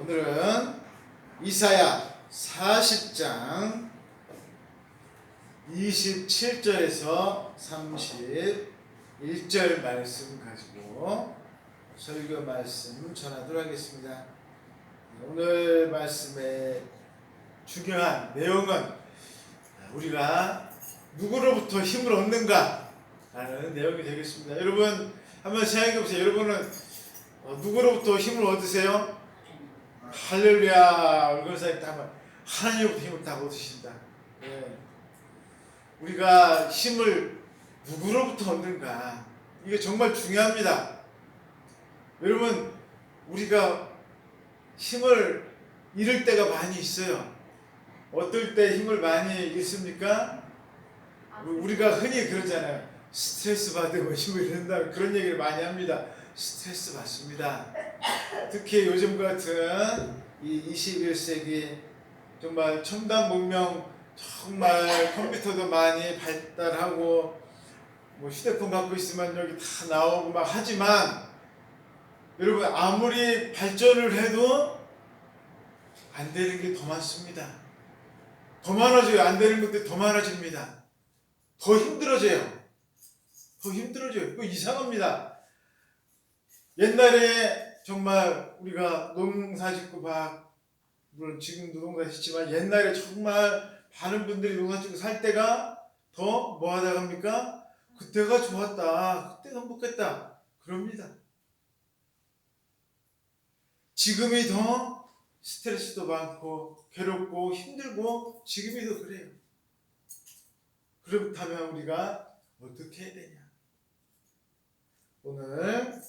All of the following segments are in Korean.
오늘은 이사야 40장 27절에서 31절 말씀 가지고 설교 말씀 전하도록 하겠습니다. 오늘 말씀의 중요한 내용은 우리가 누구로부터 힘을 얻는가 라는 내용이 되겠습니다. 여러분 한번 생각해 보세요. 여러분은 누구로부터 힘을 얻으세요? 할렐루야. 얼굴 사이 다 하나님으로부터 힘을 다 얻으신다. 우리가 힘을 누구로부터 얻는가? 이게 정말 중요합니다. 여러분 우리가 힘을 잃을 때가 많이 있어요. 어떨 때 힘을 많이 잃습니까? 우리가 흔히 그러잖아요. 스트레스 받으면 힘을 잃는다. 그런 얘기를 많이 합니다. 스트레스 받습니다. 특히 요즘 같은 이 21세기 정말 첨단 문명, 정말 컴퓨터도 많이 발달하고 뭐 휴대폰 갖고 있으면 여기 다 나오고 막 하지만 여러분 아무리 발전을 해도 안 되는 게 더 많습니다. 더 많아져요. 안 되는 것들이 더 많아집니다. 더 힘들어져요. 더 힘들어져요. 그거 이상합니다. 옛날에 정말 우리가 농사 짓고 물론 지금도 농사 짓지만 옛날에 정말 많은 분들이 농사 짓고 살 때가 더 뭐 하다 갑니까? 그때가 좋았다. 그때가 행복했다. 그럽니다. 지금이 더 스트레스도 많고 괴롭고 힘들고 지금이 더 그래요. 그렇다면 우리가 어떻게 해야 되냐? 오늘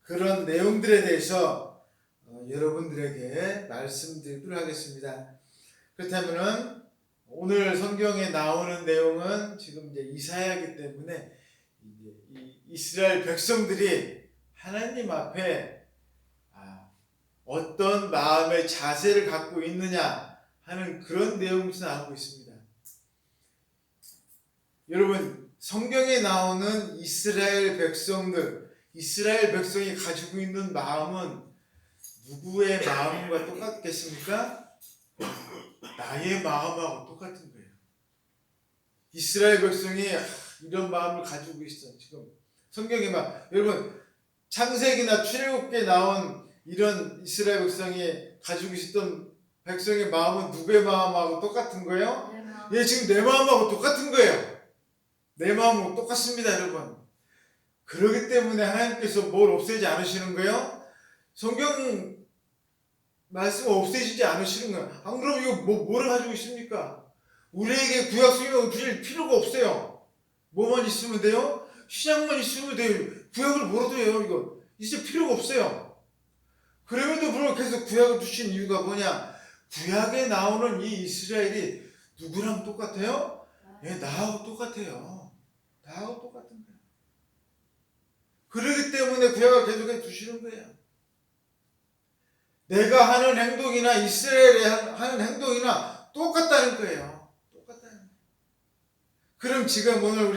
그런 내용들에 대해서 여러분들에게 말씀드리도록 하겠습니다. 그렇다면은 오늘 성경에 나오는 내용은 지금 이제 이사야이기 때문에 이제 이스라엘 백성들이 하나님 앞에 어떤 마음의 자세를 갖고 있느냐 하는 그런 내용이 나오고 있습니다. 여러분 성경에 나오는 이스라엘 백성이 가지고 있는 마음은 누구의 마음과 똑같겠습니까? 나의 마음하고 똑같은 거예요. 이스라엘 백성이 이런 마음을 가지고 있어. 지금 성경에 여러분 창세기나 출애굽기에 나온 이런 이스라엘 백성이 가지고 있었던 백성의 마음은 누구의 마음하고 똑같은 거예요? 지금 내 마음하고 똑같은 거예요. 내 마음하고 똑같습니다, 여러분. 그렇기 때문에 하나님께서 뭘 없애지 않으시는 거예요? 성경 말씀 없애지지 않으시는 거예요. 안 그러면 이거 뭐를 가지고 있습니까? 우리에게 구약 성경을 빌 필요가 없어요. 뭐만 있으면 돼요? 신약만 있으면 돼요. 구약을 뭐라도 해요. 이거 이제 필요가 없어요. 그럼에도 불구하고 계속 구약을 주신 이유가 뭐냐? 구약에 나오는 이 이스라엘이 누구랑 똑같아요? 나하고 똑같아요. 나하고 똑같은 거예요. 그렇기 때문에 구약을 계속해 주시는 거예요. 내가 하는 행동이나 이스라엘이 하는 행동이나 똑같다는 거예요. 똑같다는 거예요. 그럼 지금 오늘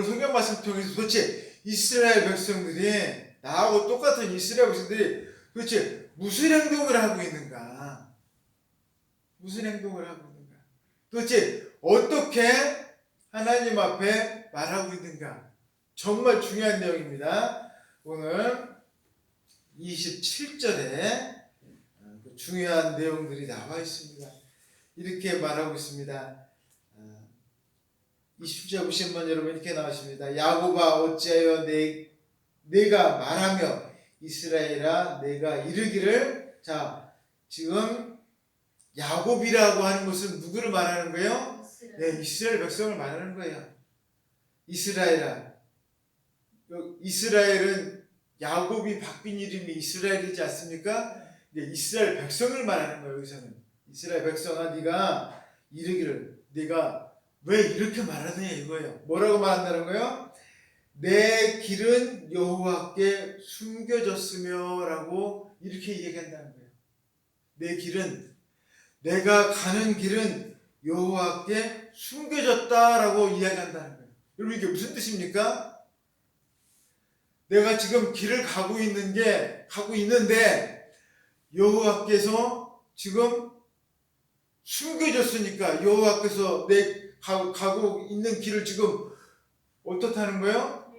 성경 말씀 통해서 도대체 이스라엘 백성들이 나하고 똑같은 이스라엘 백성들이 도대체 무슨 행동을 하고 있는가? 무슨 행동을 하고 있는가? 도대체 어떻게 하나님 앞에 말하고 있는가? 정말 중요한 내용입니다. 오늘 27절에 중요한 내용들이 나와 있습니다. 이렇게 말하고 있습니다. 20절 보시면 여러분 이렇게 나왔습니다. 야곱아 어찌하여 내가 말하며 이스라엘아 내가 이르기를. 자, 지금 야곱이라고 하는 것은 누구를 말하는 거예요? 이스라엘 백성을 말하는 거예요. 이스라엘은 야곱이 바뀐 이름이 이스라엘이지 않습니까? 이스라엘 백성을 말하는 거예요. 여기서는 이스라엘 백성아 네가 이르기를. 네가 왜 이렇게 말하느냐 이거예요. 뭐라고 말한다는 거예요? 내 길은 여호와께 숨겨졌으며 라고 이렇게 얘기한다는 거예요. 내 길은, 내가 가는 길은 여호와께 숨겨졌다라고 이야기한다는 거예요. 여러분 이게 무슨 뜻입니까? 내가 지금 길을 가고 있는데 여호와께서 지금 숨겨졌으니까 여호와께서 내 가고 있는 길을 지금 어떻다는 거예요?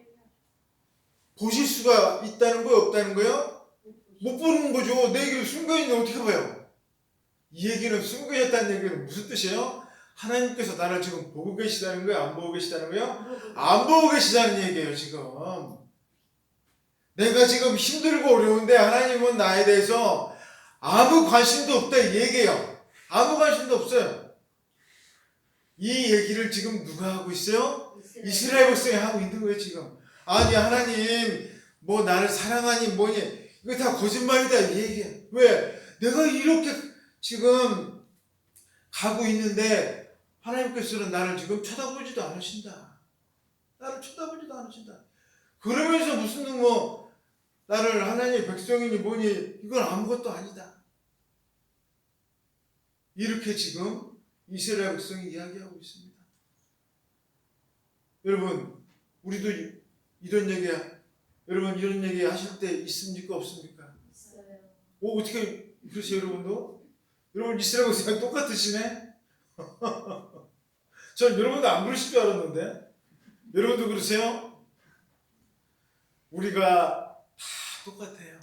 보실 수가 있다는 거예요? 없다는 거예요? 못 보는 거죠. 내 길을 숨겨있는데 어떻게 봐요? 이 얘기는 숨겨졌다는 얘기는 무슨 뜻이에요? 하나님께서 나를 지금 보고 계시다는 거예요? 안 보고 계시다는 거예요? 안 보고 계시다는 얘기예요. 지금 내가 지금 힘들고 어려운데 하나님은 나에 대해서 아무 관심도 없다 이 얘기예요. 아무 관심도 없어요. 이 얘기를 지금 누가 하고 있어요? 이스라엘 백성이 하고 있는 거예요. 지금 아니 하나님 뭐 나를 사랑하니 뭐니 이거 다 거짓말이다 이 얘기예요. 왜? 내가 이렇게 지금 가고 있는데 하나님께서는 나를 지금 쳐다보지도 않으신다. 나를 쳐다보지도 않으신다. 그러면서 무슨 뭐 나를 하나님의 백성이니 뭐니 이건 아무것도 아니다. 이렇게 지금 이스라엘 백성이 이야기하고 있습니다. 여러분 우리도 이런 얘기 하실 때 있습니까 없습니까? 있어요. 어떻게 그러세요 여러분도? 여러분 이스라엘 백성이 똑같으시네? 전 여러분도 안 그러실 줄 알았는데 여러분도 그러세요? 우리가 다 똑같아요.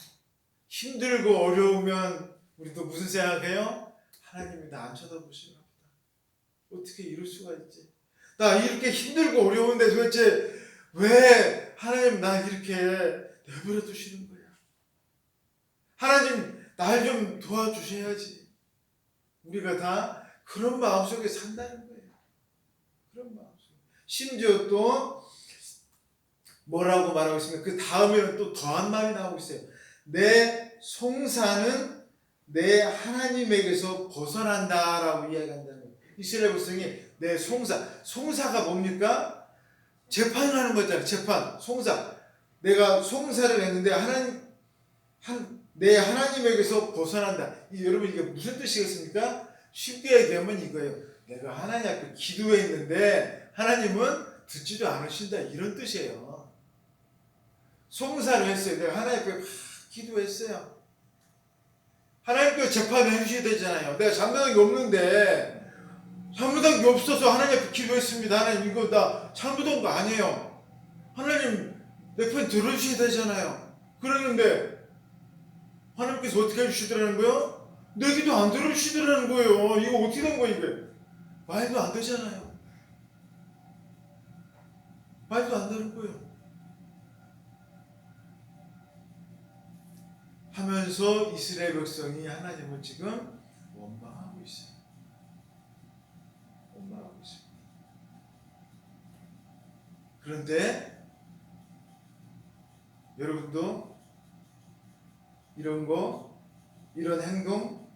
힘들고 어려우면 우리도 무슨 생각해요? 하나님이 나 안 쳐다보시나 보다. 어떻게 이럴 수가 있지? 나 이렇게 힘들고 어려운데 도대체 왜 하나님 나 이렇게 내버려 두시는 거야? 하나님 날 좀 도와주셔야지. 우리가 다 그런 마음속에 산다는 거예요. 그런 마음속에. 심지어 또 뭐라고 말하고 있습니까? 그 다음에는 또 더한 말이 나오고 있어요. 내 송사는 내 하나님에게서 벗어난다라고 이야기한다는 거예요. 이스라엘 백성이 내 송사가 뭡니까? 재판을 하는 거잖아요. 재판, 송사. 내가 송사를 했는데 내 하나님에게서 벗어난다. 여러분 이게 무슨 뜻이겠습니까? 쉽게 얘기하면 이거예요. 내가 하나님 앞에 기도했는데 하나님은 듣지도 않으신다. 이런 뜻이에요. 송사를 했어요. 내가 하나님 앞에 기도했어요. 하나님께서 재판을 해주셔야 되잖아요. 내가 잘못한 게 없는데 잘못한 게 없어서 하나님 앞에 기도했습니다. 하나님 이거 나 잘못한 거 아니에요. 하나님 내 편 들어주셔야 되잖아요. 그러는데 하나님께서 어떻게 해주시더라는 거예요? 내 기도 안 들어주시더라는 거예요. 이거 어떻게 된 거예요 이게? 말도 안 되잖아요. 말도 안 되는 거예요. 하면서 이스라엘 백성이 하나님을 지금 원망하고 있어요. 원망하고 있어요. 그런데 여러분도 이런 행동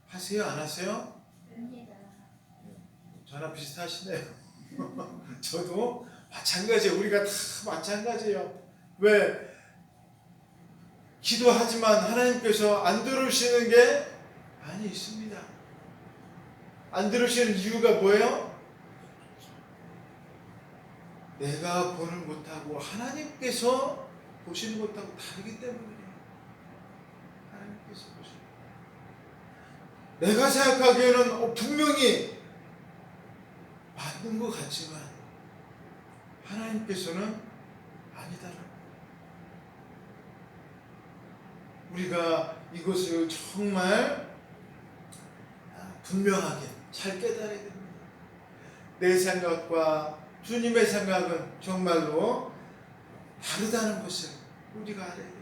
하세요? 안 하세요? 합니다. 저랑 비슷하시네요. 저도 마찬가지예요. 우리가 다 마찬가지예요. 왜? 기도하지만 하나님께서 안 들으시는 게 많이 있습니다. 안 들으시는 이유가 뭐예요? 내가 보는 못하고 하나님께서 보시는 것하고 다르기 때문이에요. 하나님께서 보시는 것. 내가 생각하기에는 분명히 맞는 것 같지만 하나님께서는 아니다라고. 우리가 이것을 정말 분명하게 잘 깨달아야 됩니다. 내 생각과 주님의 생각은 정말로 다르다는 것을 우리가 알아야 됩니다.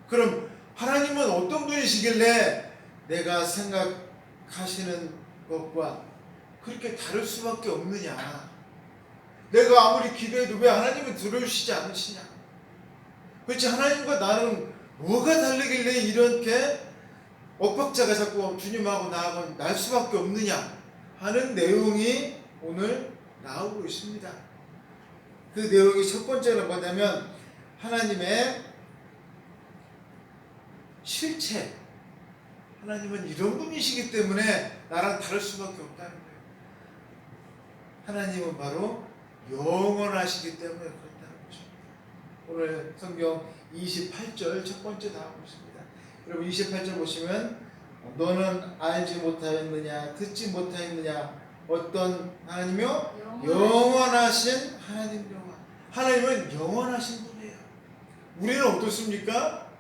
그럼 하나님은 어떤 분이시길래 내가 생각하시는 것과 그렇게 다를 수밖에 없느냐? 내가 아무리 기도해도 왜 하나님은 들어주시지 않으시냐? 그렇지, 하나님과 나는 뭐가 다르길래 이렇게 엇박자가 자꾸 주님하고 나하고 날 수밖에 없느냐 하는 내용이 오늘 나오고 있습니다. 그 내용이 첫 번째는 뭐냐면 하나님의 실체. 하나님은 이런 분이시기 때문에 나랑 다를 수밖에 없다는 거예요. 하나님은 바로 영원하시기 때문에 그렇다는 거죠. 오늘 성경 28절 첫 번째 나오고 있습니다. 여러분 28절 보시면 너는 알지 못하였느냐 듣지 못하였느냐 어떤 하나님이요? 영원하신 하나님이요. 하나님은 영원하신 분이에요. 우리는 어떻습니까?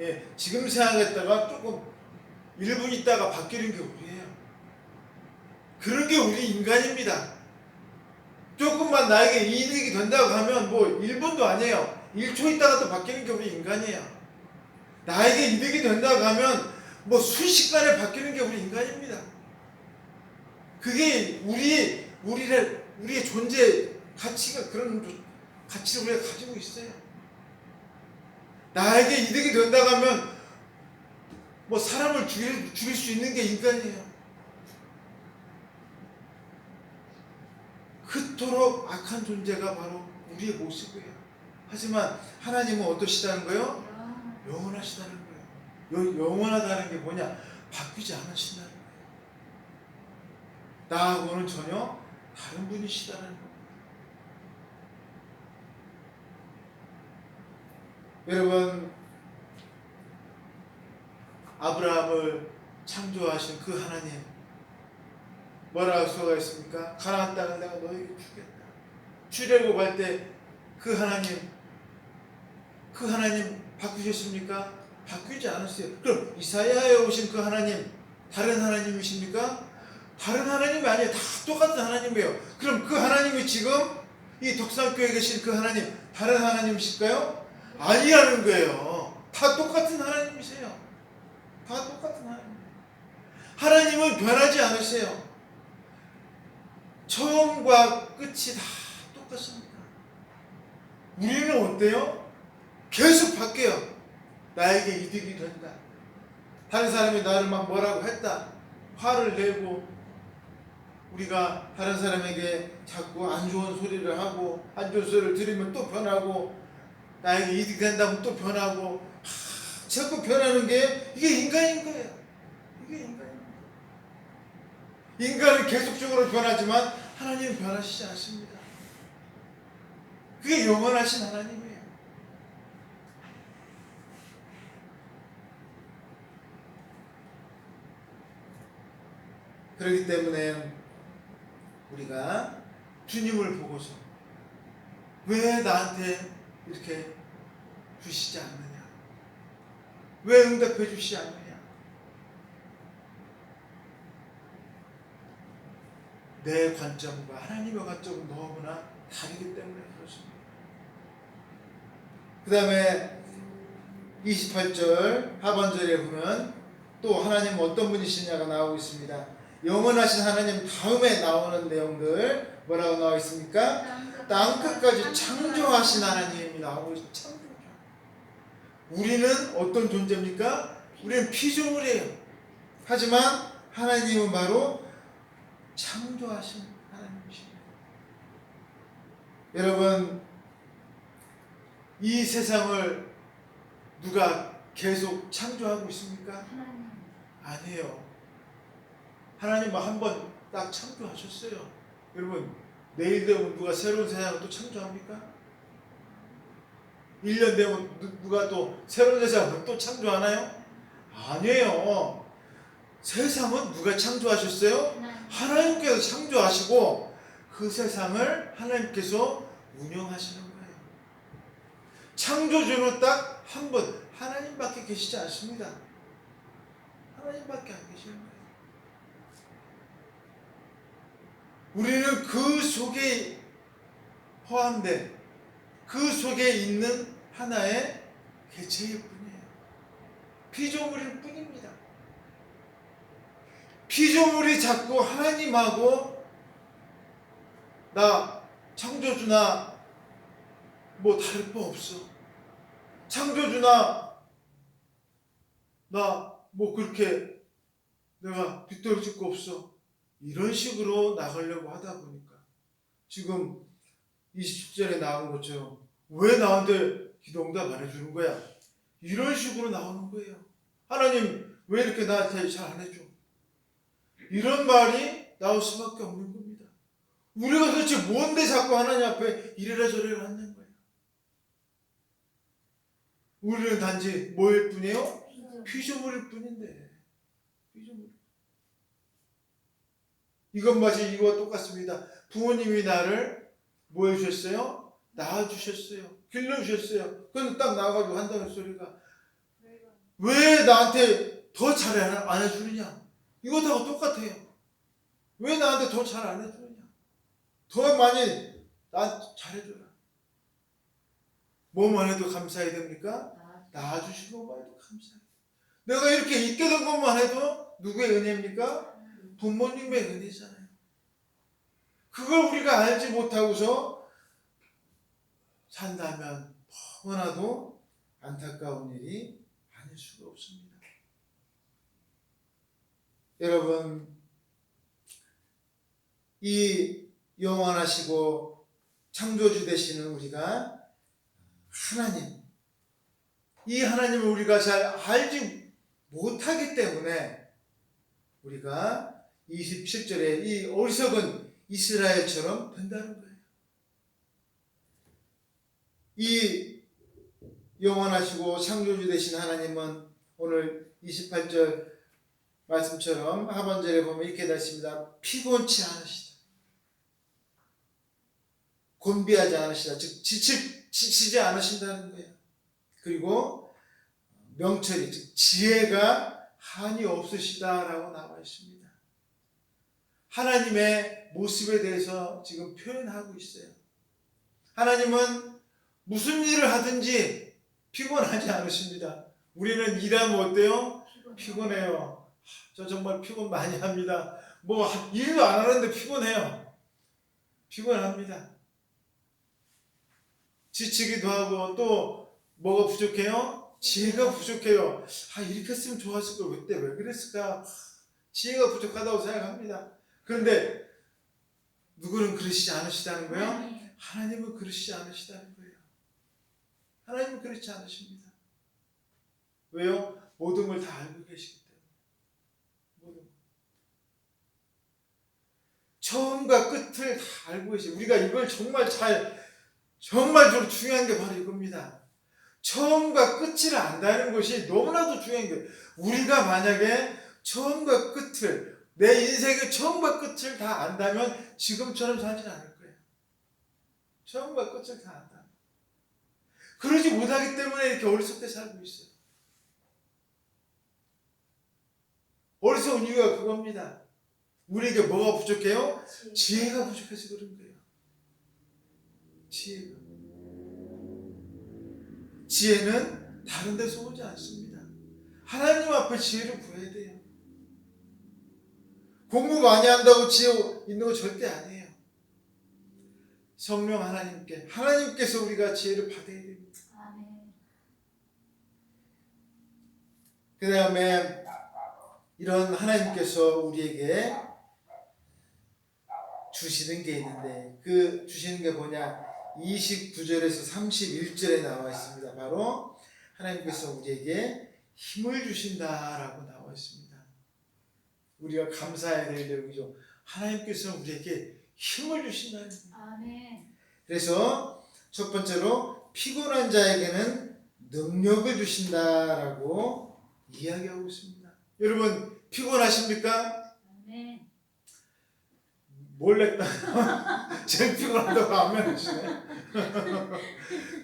예, 지금 생각했다가 조금 1분 있다가 바뀌는 게 우리예요. 그런 게 우리 인간입니다. 조금만 나에게 이득이 된다고 하면 뭐 1분도 아니에요. 1초 있다가 또 바뀌는 게 우리 인간이에요. 나에게 이득이 된다고 하면 뭐 순식간에 바뀌는 게 우리 인간입니다. 그게 우리의 존재 가치가 그런 가치를 우리가 가지고 있어요. 나에게 이득이 된다고 하면 뭐 사람을 죽일 수 있는 게 인간이에요. 그토록 악한 존재가 바로 우리의 모습이에요. 하지만 하나님은 어떠시다는 거예요? 영원하시다는 거예요. 영원하다는 게 뭐냐? 바뀌지 않으신다는 거예요. 나하고는 전혀 다른 분이시다는 거예요. 여러분, 아브라함을 창조하신 그 하나님 뭐라고 수가 있습니까? 가나안 땅을 내가 너에게 주겠다. 출애굽할 때 그 하나님 바꾸셨습니까? 바뀌지 않았어요. 그럼 이사야에 오신 그 하나님 다른 하나님이십니까? 다른 하나님이 아니에요. 다 똑같은 하나님이에요. 그럼 그 하나님이 지금 이 덕산교회에 계신 그 하나님 다른 하나님이실까요? 아니라는 거예요. 다 똑같은 하나님이세요. 다 똑같은 하나님. 하나님은 변하지 않으세요. 처음과 끝이 다 똑같습니다. 우리는 어때요? 계속 바뀌어요. 나에게 이득이 된다. 다른 사람이 나를 막 뭐라고 했다. 화를 내고 우리가 다른 사람에게 자꾸 안 좋은 소리를 하고 안 좋은 소리를 들으면 또 변하고 나에게 이득이 된다면 또 변하고 자꾸 변하는 게 이게 인간인 거예요. 이게 인간입니다. 인간은 계속적으로 변하지만 하나님은 변하시지 않습니다. 그게 영원하신 하나님이에요. 그렇기 때문에 우리가 주님을 보고서 왜 나한테 이렇게 주시지 않느냐? 왜 응답해 주시지 않느냐? 내 관점과 하나님의 관점은 너무나 다르기 때문에 그렇습니다. 그 다음에 28절 하반절에 보면 또 하나님 어떤 분이시냐가 나오고 있습니다. 영원하신 하나님 다음에 나오는 내용들 뭐라고 나와 있습니까? 땅끝까지 창조하신 하나님이 나오고 있습니다. 창조자. 우리는 어떤 존재입니까? 우리는 피조물이에요. 하지만 하나님은 바로 창조하신 하나님이십니다. 여러분, 이 세상을 누가 계속 창조하고 있습니까? 아니에요. 하나님은 한번 딱 창조하셨어요. 여러분, 내일 되면 누가 새로운 세상을 또 창조합니까? 1년 되면 누가 또 새로운 세상을 또 창조하나요? 아니에요. 세상은 누가 창조하셨어요? 하나님께서 창조하시고 그 세상을 하나님께서 운영하시는 거예요. 창조주는 딱 한 분, 하나님밖에 계시지 않습니다. 하나님밖에 안 계시는 거예요. 우리는 그 속에 포함된 그 속에 있는 하나의 개체일 뿐이에요. 피조물일 뿐입니다. 피조물이 자꾸 하나님하고 나 창조주나 뭐 다를 바 없어. 창조주나 나 뭐 그렇게 내가 뒤떨어질 거 없어. 이런 식으로 나가려고 하다 보니까 지금 27절에 나온 것처럼 왜 나한테 기도 응답 안 해주는 거야? 이런 식으로 나오는 거예요. 하나님 왜 이렇게 나한테 잘 안 해줘? 이런 말이 나올 수밖에 없는 겁니다. 우리가 도대체 뭔데 자꾸 하나님 앞에 이래라 저래라 하는 거예요. 우리는 단지 뭐일 뿐이에요? 피조물일 뿐인데. 피조물. 이것마치 이와 똑같습니다. 부모님이 나를 뭐 해주셨어요? 낳아주셨어요. 길러주셨어요. 그런데 딱 나와가지고 한다는 소리가 왜 나한테 더 잘 안 해주느냐? 이것하고 똑같아요. 왜 나한테 더 잘 안 해주느냐? 더 많이 나 잘해줘라. 뭐만 해도 감사해야 됩니까? 낳아주신 것만 해도 감사해요. 내가 이렇게 있게 된 것만 해도 누구의 은혜입니까? 부모님의 은혜잖아요. 그걸 우리가 알지 못하고서 산다면 너무나도 안타까운 일이 아닐 수가 없습니다. 여러분, 이 영원하시고 창조주 되시는 우리가 하나님, 이 하나님을 우리가 잘 알지 못하기 때문에 우리가 27절에 이 어리석은 이스라엘처럼 된다는 거예요. 이 영원하시고 창조주 되신 하나님은 오늘 28절 말씀처럼 하반절에 보면 이렇게 되어 있습니다. 피곤치 않으시다. 곤비하지 않으시다. 즉 지치지 않으신다는 거예요. 그리고 명철이 즉 지혜가 한이 없으시다라고 나와 있습니다. 하나님의 모습에 대해서 지금 표현하고 있어요. 하나님은 무슨 일을 하든지 피곤하지 않으십니다. 우리는 일하면 어때요? 피곤해요. 저 정말 피곤 많이 합니다. 뭐 일도 안 하는데 피곤해요. 피곤합니다. 지치기도 하고 또 뭐가 부족해요? 지혜가 부족해요. 이렇게 했으면 좋았을 걸 그때 왜 그랬을까? 지혜가 부족하다고 생각합니다. 그런데 누구는 그러시지 않으시다는 거예요? 하나님은 그러시지 않으시다는 거예요. 하나님은 그렇지 않으십니다. 왜요? 모든 걸 다 알고 계시기 때문에. 모든 걸. 처음과 끝을 다 알고 계시죠. 우리가 이걸 정말 중요한 게 바로 이겁니다. 처음과 끝을 안다는 것이 너무나도 중요한 거예요. 우리가 만약에 처음과 끝을, 내 인생의 처음과 끝을 다 안다면 지금처럼 살지 않을 거예요. 처음과 끝을 다 안다. 그러지 못하기 때문에 이렇게 어리석게 살고 있어요. 어리석은 이유가 그겁니다. 우리에게 뭐가 부족해요? 지혜가 부족해서 그런 거예요. 지혜는 다른 데서 오지 않습니다. 하나님 앞에 지혜를 구해야 돼요. 공부 많이 한다고 지혜 있는 거 절대 아니에요. 성령 하나님께서 우리가 지혜를 받아야 됩니다. 그 다음에 이런 하나님께서 우리에게 주시는 게 있는데 그 주시는 게 뭐냐? 29절에서 31절에 나와 있습니다. 바로 하나님께서 우리에게 힘을 주신다라고 나와 있습니다. 우리가 감사해야 될 내용이죠. 하나님께서 우리에게 힘을 주신다는 거예요. 그래서 첫 번째로 피곤한 자에게는 능력을 주신다라고 이야기하고 있습니다. 여러분 피곤하십니까? 몰래 제일 피곤하다고 안 해주시네.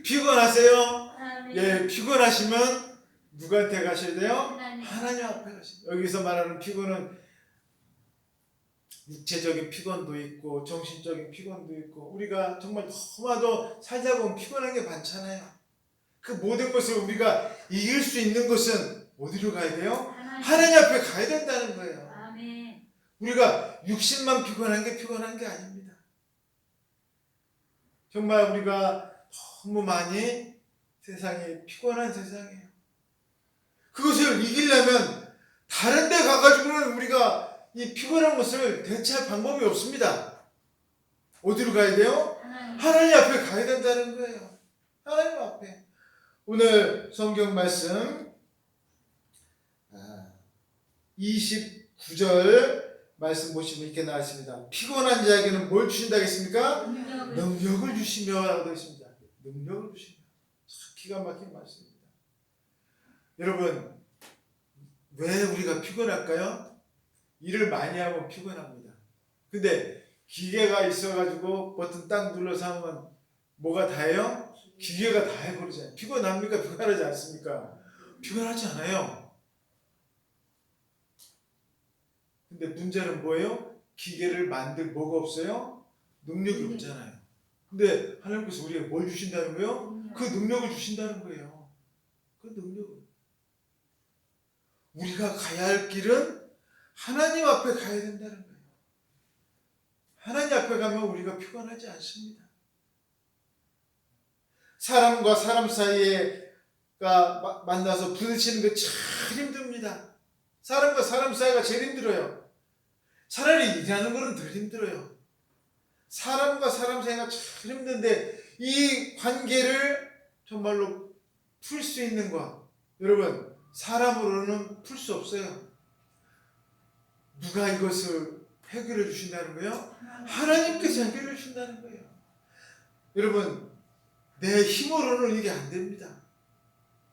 피곤하세요? 예, 피곤하시면 누구한테 가셔야 돼요? 하나님 앞에 가셔야 돼요. 여기서 말하는 피곤은 육체적인 피곤도 있고 정신적인 피곤도 있고 우리가 정말 너무나도 살다 보면 피곤한 게 많잖아요. 그 모든 것을 우리가 이길 수 있는 것은 어디로 가야 돼요? 하나님 앞에 가야 된다는 거예요. 우리가 육신만 피곤한 게 아닙니다. 정말 우리가 너무 많이 세상이 피곤한 세상이에요. 그것을 이기려면 다른 데 가가지고는 우리가 이 피곤한 것을 대체할 방법이 없습니다. 어디로 가야 돼요? 하나님 앞에 가야 된다는 거예요. 하나님 앞에. 오늘 성경 말씀 29절 말씀 보시면 이렇게 나와 있습니다. 피곤한 자에게는 뭘 주신다 했습니까? 능력을 주시며 라고 되어 있습니다. 능력을 주시며. 기가 막힌 말씀입니다. 여러분, 왜 우리가 피곤할까요? 일을 많이 하면 피곤합니다. 근데 기계가 있어가지고 버튼 딱 눌러서 하면 뭐가 다 해요? 기계가 다 해버리잖아요. 피곤합니까? 피곤하지 않습니까? 피곤하지 않아요. 근데 문제는 뭐예요? 기계를 만들 뭐가 없어요? 능력이 없잖아요. 근데 하나님께서 우리에게 뭘 주신다는 거예요? 그 능력을 주신다는 거예요. 그 능력을. 우리가 가야 할 길은 하나님 앞에 가야 된다는 거예요. 하나님 앞에 가면 우리가 피곤하지 않습니다. 사람과 사람 사이에가 만나서 부딪히는 거 참 힘듭니다. 사람과 사람 사이가 제일 힘들어요. 차라리 일하는 거는 덜 힘들어요. 사람과 사람 사이가 참 힘든데 이 관계를 정말로 풀 수 있는 거, 여러분, 사람으로는 풀 수 없어요. 누가 이것을 해결해 주신다는 거예요? 하나님께서 해결해 주신다는 거예요. 여러분, 내 힘으로는 이게 안 됩니다.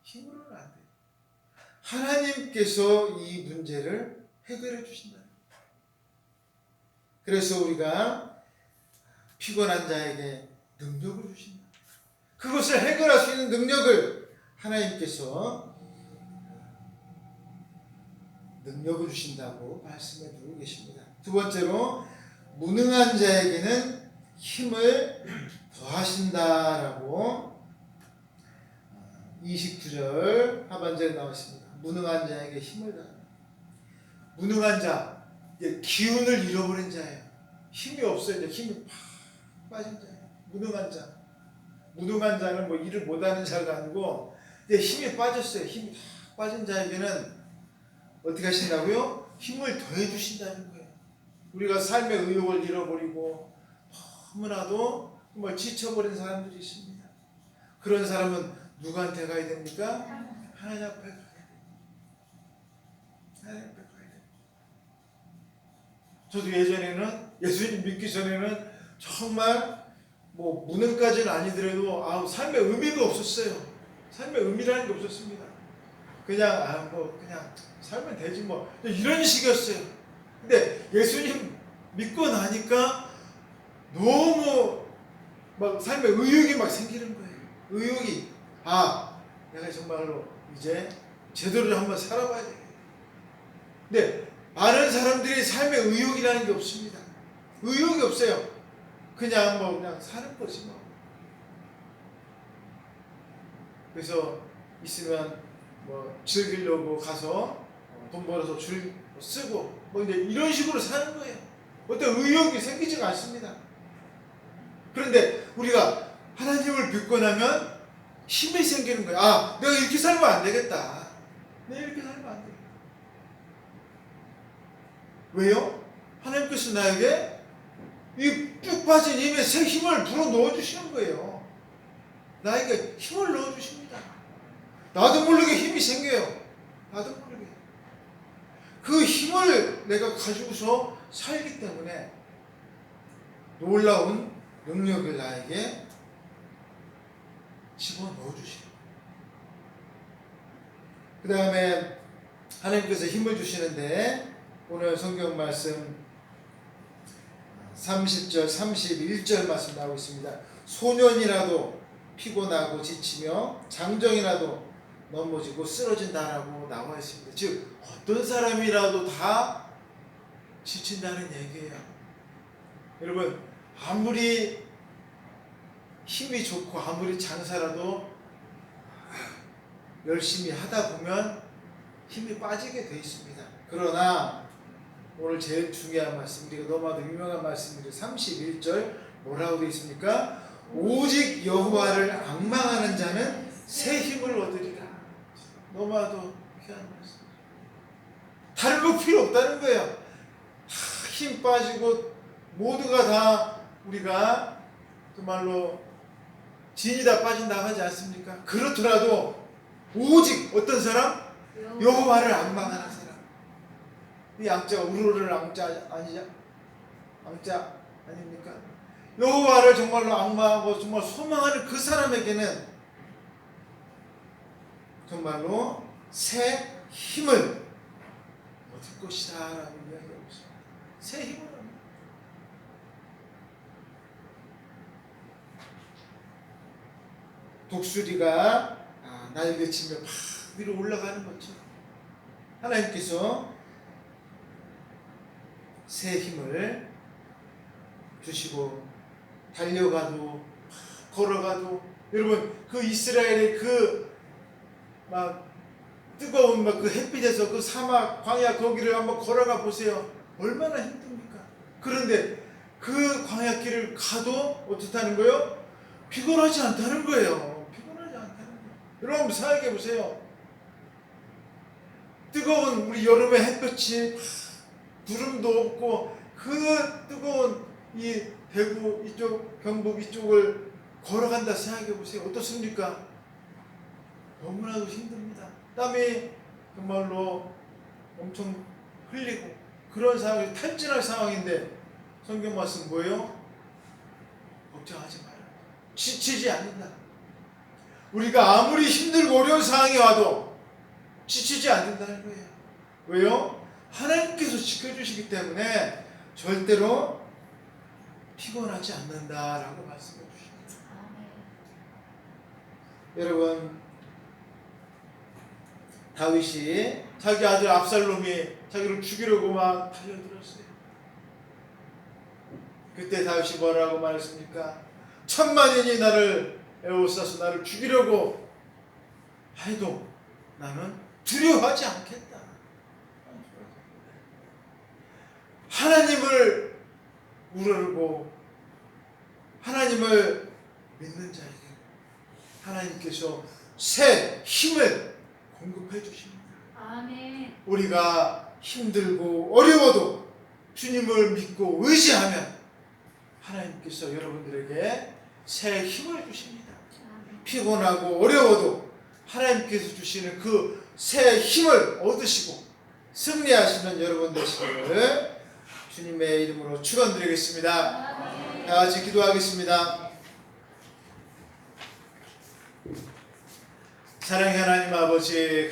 힘으로는 안 돼요. 하나님께서 이 문제를 해결해 주신다. 그래서 우리가 피곤한 자에게 능력을 주신다. 그것을 해결할 수 있는 능력을 하나님께서 능력을 주신다고 말씀해 두고 계십니다. 두 번째로, 무능한 자에게는 힘을 더하신다라고 29절 하반절에 나왔습니다. 무능한 자에게 힘을 더한다. 무능한 자, 기운을 잃어버린 자예요. 힘이 없어요. 이제 힘이 팍 빠진 자예요. 무능한 자. 무능한 자는 뭐 일을 못하는 자가 아니고 이제 힘이 빠졌어요. 힘이 팍 빠진 자에게는 어떻게 하신다고요? 힘을 더해 주신다는 거예요. 우리가 삶의 의욕을 잃어버리고 너무나도 정말 지쳐버린 사람들이 있습니다. 그런 사람은 누구한테 가야 됩니까? 하나님 앞에 가야 돼요. 하나님 앞에 가야 돼요. 저도 예전에는, 예수님 믿기 전에는 정말 뭐 무능까지는 아니더라도 삶의 의미가 없었어요. 삶의 의미라는 게 없었습니다. 그냥 그냥 살면 되지 뭐 이런 식이었어요. 근데 예수님 믿고 나니까 너무 막 삶의 의욕이 막 생기는 거예요. 의욕이, 내가 정말로 이제 제대로 한번 살아봐야 돼. 근데 많은 사람들이 삶의 의욕이라는 게 없습니다. 의욕이 없어요. 그냥 사는 거지 뭐. 그래서 있으면 뭐 즐기려고 가서 돈 벌어서 쓰고 뭐 이제 이런 식으로 사는 거예요. 어떤 의욕이 생기지가 않습니다. 그런데 우리가 하나님을 믿고 나면 힘이 생기는 거예요. 내가 이렇게 살면 안 되겠다. 내가 이렇게 살면 안 되겠다. 왜요? 하나님께서 나에게 이 쭉 빠진 힘에 새 힘을 불어 넣어주시는 거예요. 나에게 힘을 넣어주십니다. 나도 모르게 힘이 생겨요. 나도 모르게. 그 힘을 내가 가지고서 살기 때문에 놀라운 능력을 나에게 집어넣어 주시는 거예요. 그 다음에 하나님께서 힘을 주시는데 오늘 성경 말씀 30절 31절 말씀 나오고 있습니다. 소년이라도 피곤하고 지치며 장정이라도 넘어지고 쓰러진다라고 나와 있습니다. 즉 어떤 사람이라도 다 지친다는 얘기예요. 여러분, 아무리 힘이 좋고 아무리 장사라도 열심히 하다 보면 힘이 빠지게 돼 있습니다. 그러나 오늘 제일 중요한 말씀, 우리가 너무나도 유명한 말씀이죠. 31절 뭐라고 되어 있습니까? 오직 여호와를 앙망하는 자는 새 힘을 얻으리라. 너무나도 귀한 말씀. 다른 거 필요 없다는 거예요. 힘 빠지고 모두가 다 우리가 정말로 진이 다 빠진다고 하지 않습니까? 그렇더라도 오직 어떤 사람? 여호와를 앙망하는 사람. 이 앙자가 우르르 앙자 아니냐? 앙자 아닙니까? 여호와를 정말로 앙망하고 정말 소망하는 그 사람에게는 정말로 새 힘을 얻을 것이다 라고 이야기하고 있습니다. 새 힘을 얻는 거예요. 독수리가 날개치며 막 위로 올라가는 것처럼 하나님께서 새 힘을 주시고 달려가도 걸어가도 여러분 그 이스라엘의 그 막 뜨거운 막 그 햇빛에서 그 사막 광야 거기를 한번 걸어가 보세요. 얼마나 힘듭니까? 그런데 그 광야길을 가도 어떻다는 거예요? 피곤하지 않다는 거예요. 피곤하지 않다는 거예요. 여러분 생각해 보세요. 뜨거운 우리 여름의 햇볕이 구름도 없고 그 뜨거운 이 대구 이쪽 경북 이쪽을 걸어간다 생각해 보세요. 어떻습니까? 너무나도 힘듭니다. 땀이 정말로 엄청 흘리고 그런 상황이 탈진할 상황인데 성경 말씀 뭐예요? 걱정하지 마라. 지치지 않는다. 우리가 아무리 힘들고 어려운 상황이 와도 지치지 않는다는 거예요. 왜요? 하나님께서 지켜주시기 때문에 절대로 피곤하지 않는다라고 말씀해 주십니다. 여러분 다윗이 자기 아들 압살롬이 자기를 죽이려고 막 달려들었어요. 그때 다윗이 뭐라고 말했습니까? 천만인이 나를 에워싸서 나를 죽이려고 해도 나는 두려워하지 않겠다. 하나님을 우러르고 하나님을 믿는 자에게 하나님께서 새 힘을 공급해 주십니다. 아멘. 우리가 힘들고 어려워도 주님을 믿고 의지하면 하나님께서 여러분들에게 새 힘을 주십니다. 아멘. 피곤하고 어려워도 하나님께서 주시는 그 새 힘을 얻으시고 승리하시는 여러분 되시기를 주님의 이름으로 축원드리겠습니다. 아멘. 다 같이 기도하겠습니다. 사랑의 하나님 아버지